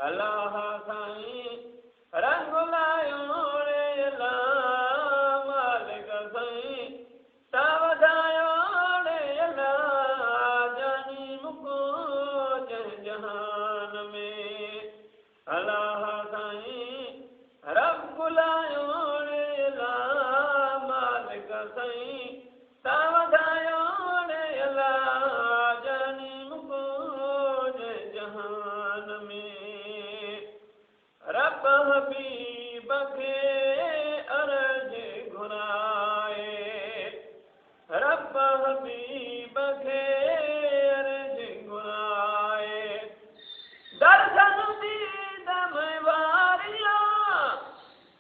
अल्लाह साईं रंग लायो रे अल्लाह मालिक साईं तावदायो रे अल्लाह जानी मुको जहान में अल्लाह साईं रंग लायो रे अल्लाह मालिक साईं तावदायो रे अल्लाह जानी मुको जहान में रब हबीब खे अर्ज घुराए रब हबीब खे अर्ज घुराए दर्शन दीद में वारिया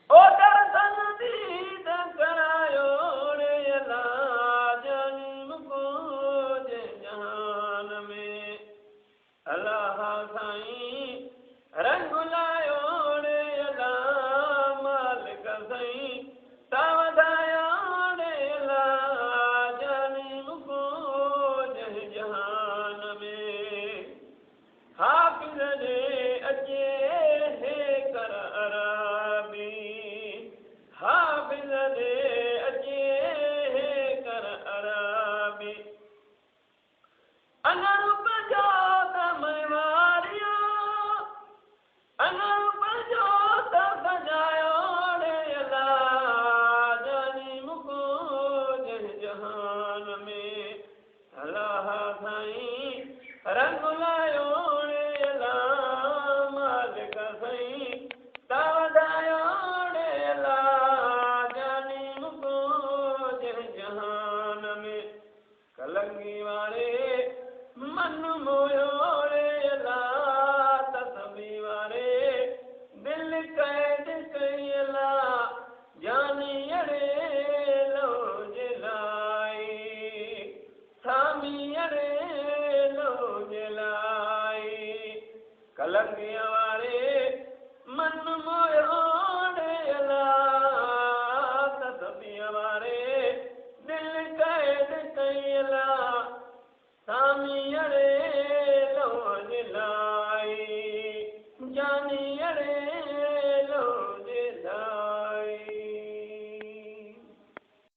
ओ दर्शन दीद करायो रे अल्लाह जानी मुको जहान में अल्लाह साईं रंग लायो रे अल्लाह मालिक साईं तावदायो रे अल्लाह जानी मुको जहान में हाफिज़ जे अचे हे कर अराबी हाफिज़ जे अचे हे कर अराबी अनरूप जो तमवारिया अनरूप जो सजायो रे अल्लाह जानी मुको जहान में अल्लाह साईं रंग लायो रे अल्लाह मालिक साईं तावदायो रे अल्लाह जानी मुको जहान में कलंगी वारे मन मोयो रे अल्लाह तस्बी वारे दिल कैद कई अल्लाह जानी अड़े लो जलाई सामी अड़े लो जलाई कलंगी वारे मन मोयो रे अल्लाह तस्बी वारे दिल कैद कई अल्लाह सामी अड़े लो जलाई जानी अड़े